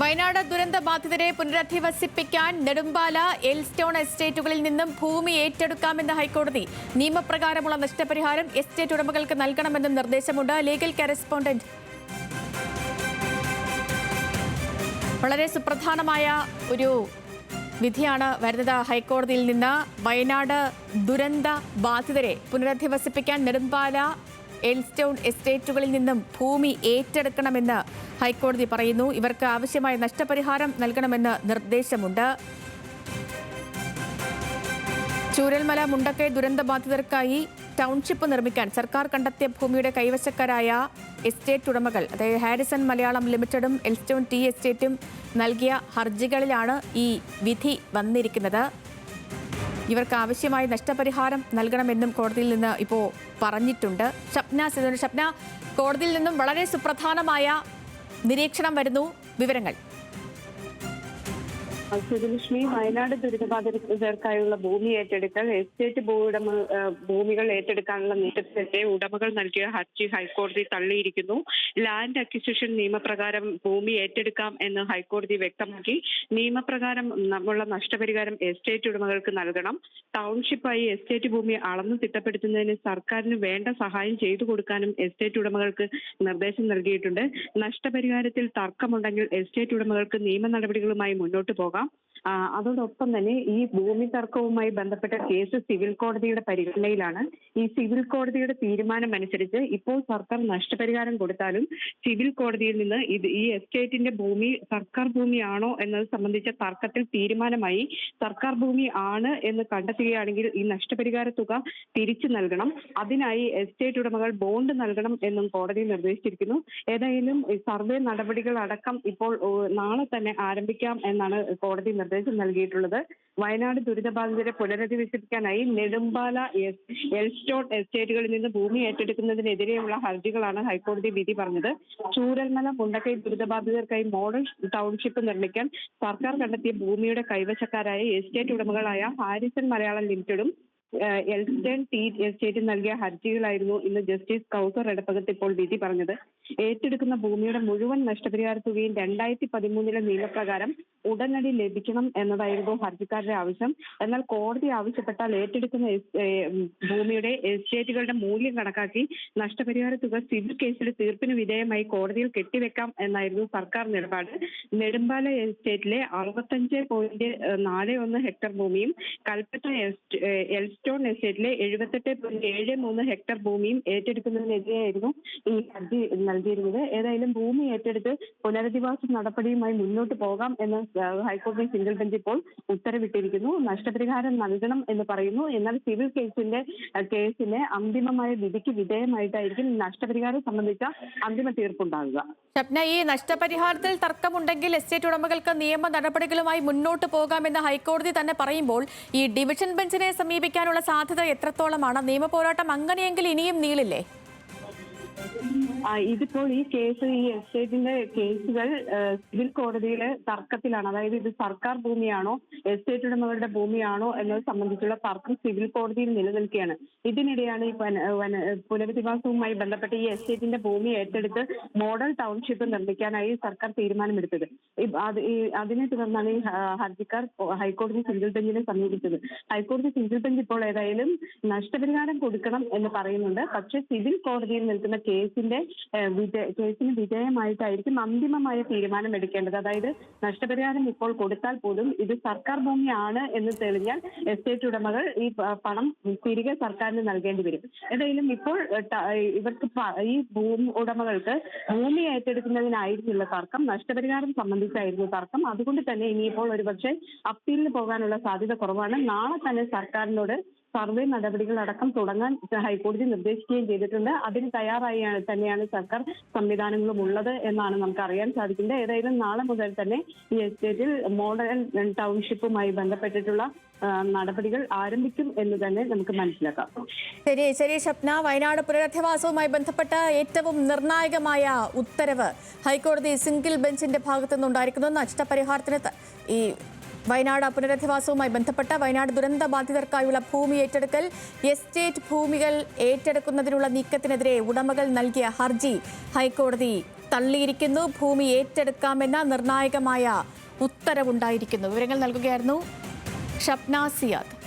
വയനാട് ദുരന്ത ബാധിതരെ പുനരധിവസിപ്പിക്കാൻ നെടുമ്പാല എൽസ്റ്റോൺ എസ്റ്റേറ്റുകളിൽ നിന്നും ഭൂമി ഏറ്റെടുക്കാമെന്ന് ഹൈക്കോടതി. നിയമപ്രകാരമുള്ള നഷ്ടപരിഹാരം എസ്റ്റേറ്റ് ഉടമകൾക്ക് നൽകണമെന്നും നിർദ്ദേശമുണ്ട്. ലീഗൽ കറസ്പോണ്ടന്റ് വളരെ സുപ്രധാനമായ ഒരു വിധിയാണ് വരുന്നത് ഹൈക്കോടതിയിൽ നിന്ന്. വയനാട് ദുരന്ത ബാധിതരെ പുനരധിവസിപ്പിക്കാൻ നെടുമ്പാല എൽസ്റ്റോൺ എസ്റ്റേറ്റുകളിൽ നിന്നും ഭൂമി ഏറ്റെടുക്കണമെന്ന് ഹൈക്കോടതി പറയുന്നു. ഇവർക്ക് ആവശ്യമായ നഷ്ടപരിഹാരം നൽകണമെന്ന് നിർദ്ദേശമുണ്ട്. ചൂരൽമല മുണ്ടക്കൈ ദുരന്ത ബാധിതർക്കായി ടൗൺഷിപ്പ് നിർമ്മിക്കാൻ സർക്കാർ കണ്ടെത്തിയ ഭൂമിയുടെ കൈവശക്കാരായ എസ്റ്റേറ്റ് ഉടമകൾ, അതായത് ഹാരിസൺ മലയാളം ലിമിറ്റഡും എൽസ്റ്റോൺ ടി എസ്റ്റേറ്റും നൽകിയ ഹർജികളിലാണ് ഈ വിധി വന്നിരിക്കുന്നത്. ഇവർക്ക് ആവശ്യമായ നഷ്ടപരിഹാരം നൽകണമെന്നും കോടതിയിൽ നിന്ന് ഇപ്പോൾ പറഞ്ഞിട്ടുണ്ട്. ഷപ്ന, കോടതിയിൽ നിന്നും വളരെ സുപ്രധാനമായ നിരീക്ഷണം വരുന്നു. വിവരങ്ങൾ. സുധലക്ഷ്മി, വയനാട് ദുരിതബാധിതർക്കായുള്ള ഭൂമി ഏറ്റെടുക്കൽ, എസ്റ്റേറ്റ് ഭൂമികൾ ഏറ്റെടുക്കാനുള്ള നീക്കത്തിനെതിരെ ഉടമകൾ നൽകിയ ഹർജി ഹൈക്കോടതി തള്ളിയിരിക്കുന്നു. ലാൻഡ് അക്വിസിഷൻ നിയമപ്രകാരം ഭൂമി ഏറ്റെടുക്കാം എന്ന് ഹൈക്കോടതി വ്യക്തമാക്കി. നിയമപ്രകാരം ഉള്ള നഷ്ടപരിഹാരം എസ്റ്റേറ്റ് ഉടമകൾക്ക് നൽകണം. ടൗൺഷിപ്പായി എസ്റ്റേറ്റ് ഭൂമി അളന്നു തിട്ടപ്പെടുത്തുന്നതിന് സർക്കാരിന് വേണ്ട സഹായം ചെയ്തു കൊടുക്കാനും എസ്റ്റേറ്റ് ഉടമകൾക്ക് നിർദ്ദേശം നൽകിയിട്ടുണ്ട്. നഷ്ടപരിഹാരത്തിൽ തർക്കമുണ്ടെങ്കിൽ എസ്റ്റേറ്റ് ഉടമകൾക്ക് നിയമ നടപടികളുമായി മുന്നോട്ട് പോകാം. അതോടൊപ്പം തന്നെ ഈ ഭൂമി തർക്കവുമായി ബന്ധപ്പെട്ട കേസ് സിവിൽ കോടതിയുടെ പരിഗണനയിലാണ്. ഈ സിവിൽ കോടതിയുടെ തീരുമാനം അനുസരിച്ച് ഇപ്പോൾ സർക്കാർ നഷ്ടപരിഹാരം കൊടുത്താലും സിവിൽ കോടതിയിൽ നിന്ന് ഈ എസ്റ്റേറ്റിന്റെ ഭൂമി സർക്കാർ ഭൂമിയാണോ എന്നത് സംബന്ധിച്ച തർക്കത്തിൽ തീരുമാനമായി. സർക്കാർ ഭൂമി ആണ് എന്ന് കണ്ടെത്തുകയാണെങ്കിൽ ഈ നഷ്ടപരിഹാര തുക തിരിച്ചു നൽകണം. അതിനായി എസ്റ്റേറ്റ് ഉടമകൾ ബോണ്ട് നൽകണം എന്നും കോടതി നിർദ്ദേശിച്ചിരിക്കുന്നു. ഏതായാലും സർവേ നടപടികൾ അടക്കം ഇപ്പോൾ നാളെ തന്നെ ആരംഭിക്കാം എന്നാണ് കോടതി നിർദ്ദേശം നൽകിയിട്ടുള്ളത്. വയനാട് ദുരിതബാധിതരെ പുനരധിവസിപ്പിക്കാനായി നെടുമ്പാല എൽസ്റ്റോൺ എസ്റ്റേറ്റുകളിൽ നിന്ന് ഭൂമി ഏറ്റെടുക്കുന്നതിനെതിരെയുള്ള ഹർജികളാണ് ഹൈക്കോടതി വിധി പറഞ്ഞത്. ചൂരൽമല മുണ്ടക്കൈ ദുരിതബാധിതർക്കായി മോഡൽ ടൗൺഷിപ്പ് നിർമ്മിക്കാൻ സർക്കാർ കണ്ടെത്തിയ ഭൂമിയുടെ കൈവശക്കാരായ എസ്റ്റേറ്റ് ഉടമകളായ ഹാരിസൺ മലയാളം ലിമിറ്റഡും എൽസ്റ്റൺ ടി എസ്റ്റേറ്റ് നൽകിയ ഹർജികളായിരുന്നു ഇന്ന് ജസ്റ്റിസ് കൗസർ എടപ്പകത്ത് ഇപ്പോൾ വിധി പറഞ്ഞത്. ഏറ്റെടുക്കുന്ന ഭൂമിയുടെ മുഴുവൻ നഷ്ടപരിഹാര തുകയും 2013 നിയമപ്രകാരം ഉടനടി ലഭിക്കണം എന്നതായിരുന്നു ഹർജിക്കാരുടെ ആവശ്യം. എന്നാൽ കോടതി ആവശ്യപ്പെട്ടാൽ ഏറ്റെടുക്കുന്ന ഭൂമിയുടെ എസ്റ്റേറ്റുകളുടെ മൂല്യം കണക്കാക്കി നഷ്ടപരിഹാര തുക സിവിൽ കേസിൽ തീർപ്പിന് വിധേയമായി കോടതിയിൽ കെട്ടിവെക്കാം എന്നായിരുന്നു സർക്കാർ നിലപാട്. നെടുമ്പാല എസ്റ്റേറ്റിലെ 65.41 ഹെക്ടർ ഭൂമിയും കൽപ്പറ്റ എൽസ്റ്റോൺ എസ്റ്റേറ്റിലെ 78.73 ഹെക്ടർ ഭൂമിയും ഏറ്റെടുക്കുന്നതിനെതിരെയായിരുന്നു ഈ ഹർജി നൽകിയിരുന്നത്. ഏതായാലും ഭൂമി ഏറ്റെടുത്ത് പുനരധിവാസ നടപടിയുമായി മുന്നോട്ട് പോകാം എന്ന് ഹൈക്കോടതി സിംഗിൾ ബെഞ്ച് ഇപ്പോൾ ഉത്തരവിട്ടിരിക്കുന്നു. നഷ്ടപരിഹാരം നൽകണം എന്ന് പറയുന്നു. എന്നാൽ സിവിൽ കേസിന്റെ അന്തിമമായ വിധിക്ക് വിധേയമായിട്ടായിരിക്കും നഷ്ടപരിഹാരം സംബന്ധിച്ച അന്തിമ തീർപ്പുണ്ടാകുക. ഷപ്ന, ഈ നഷ്ടപരിഹാരത്തിൽ തർക്കമുണ്ടെങ്കിൽ എസ്റ്റേറ്റ് ഉടമകൾക്ക് നിയമ നടപടികളുമായി മുന്നോട്ട് പോകാമെന്ന് ഹൈക്കോടതി തന്നെ പറയുമ്പോൾ ഈ ഡിവിഷൻ ബെഞ്ചിനെ സമീപിക്കാനുള്ള സാധ്യത എത്രത്തോളമാണ്? നിയമ പോരാട്ടം അങ്ങനെയെങ്കിൽ ഇനിയും നീളില്ലേ? ഇതിപ്പോൾ ഈ എസ്റ്റേറ്റിന്റെ കേസുകൾ സിവിൽ കോടതിയിലെ തർക്കത്തിലാണ്. അതായത് ഇത് സർക്കാർ ഭൂമിയാണോ എസ്റ്റേറ്റ് ഉടമകളുടെ ഭൂമിയാണോ എന്നത് സംബന്ധിച്ചുള്ള തർക്കം സിവിൽ കോടതിയിൽ നിലനിൽക്കുകയാണ്. ഇതിനിടെയാണ് ഈ പുനരധിവാസവുമായി ബന്ധപ്പെട്ട് ഈ എസ്റ്റേറ്റിന്റെ ഭൂമി ഏറ്റെടുത്ത് മോഡൽ ടൗൺഷിപ്പ് നിർമ്മിക്കാനായി സർക്കാർ തീരുമാനമെടുത്തത്. അതിനെ തുടർന്നാണ് ഈ ഹർജിക്കാർ ഹൈക്കോടതി സിംഗിൾ ബെഞ്ചിനെ സമീപിച്ചത്. ഹൈക്കോടതി സിംഗിൾ ബെഞ്ച് ഇപ്പോൾ ഏതായാലും നഷ്ടപരിഹാരം കൊടുക്കണം എന്ന് പറയുന്നുണ്ട്. പക്ഷേ സിവിൽ കോടതിയിൽ നിൽക്കുന്ന കേസിന് വിധേയമായിട്ടായിരിക്കും അന്തിമമായ തീരുമാനം എടുക്കേണ്ടത്. അതായത് നഷ്ടപരിഹാരം ഇപ്പോൾ കൊടുത്താൽ പോലും ഇത് സർക്കാർ ഭൂമിയാണ് എന്ന് തെളിഞ്ഞാൽ എസ്റ്റേറ്റ് ഉടമകൾ ഈ പണം തിരികെ സർക്കാരിന് നൽകേണ്ടി വരും. ഏതായാലും ഇപ്പോൾ ഇവർക്ക് ഈ ഉടമകൾക്ക് ഭൂമി ഏറ്റെടുക്കുന്നതിനായിരുന്നില്ല തർക്കം, നഷ്ടപരിഹാരം സംബന്ധിച്ചായിരുന്നു തർക്കം. അതുകൊണ്ട് തന്നെ ഇനിയിപ്പോൾ ഒരുപക്ഷെ അപ്പീലിന് പോകാനുള്ള സാധ്യത കുറവാണ്. നാളെ തന്നെ സർക്കാരിനോട് സർവേ നടപടികൾ അടക്കം തുടങ്ങാൻ ഹൈക്കോടതി നിർദ്ദേശിക്കുകയും ചെയ്തിട്ടുണ്ട്. അതിന് തയ്യാറായി തന്നെയാണ് സർക്കാർ സംവിധാനങ്ങളും ഉള്ളത് എന്നാണ് നമുക്ക് അറിയാൻ സാധിക്കുന്നത്. ഏതായാലും നാളെ മുതൽ തന്നെ ഈ എസ്റ്റേറ്റിൽ മോഡൽ ടൗൺഷിപ്പുമായി ബന്ധപ്പെട്ടിട്ടുള്ള നടപടികൾ ആരംഭിക്കും എന്ന് തന്നെ നമുക്ക് മനസ്സിലാക്കാം. ശരി ഷപ്ന, വയനാട് പുനരധിവാസവുമായി ബന്ധപ്പെട്ട ഏറ്റവും നിർണായകമായ ഉത്തരവ് ഹൈക്കോടതി സിംഗിൾ ബെഞ്ചിന്റെ ഭാഗത്തു നിന്നുണ്ടായിരിക്കുന്നു. നഷ്ടപരിഹാരത്തിന് ഈ വയനാട് പുനരധിവാസവുമായി ബന്ധപ്പെട്ട വയനാട് ദുരന്ത ബാധിതർക്കായുള്ള ഭൂമി ഏറ്റെടുക്കൽ, എസ്റ്റേറ്റ് ഭൂമികൾ ഏറ്റെടുക്കുന്നതിനുള്ള നീക്കത്തിനെതിരെ ഉടമകൾ നൽകിയ ഹർജി ഹൈക്കോടതി തള്ളിയിരിക്കുന്നു. ഭൂമി ഏറ്റെടുക്കാമെന്ന നിർണായകമായ ഉത്തരവുണ്ടായിരിക്കുന്നു. വിവരങ്ങൾ നൽകുകയായിരുന്നു ഷബ്ന സിയാദ്.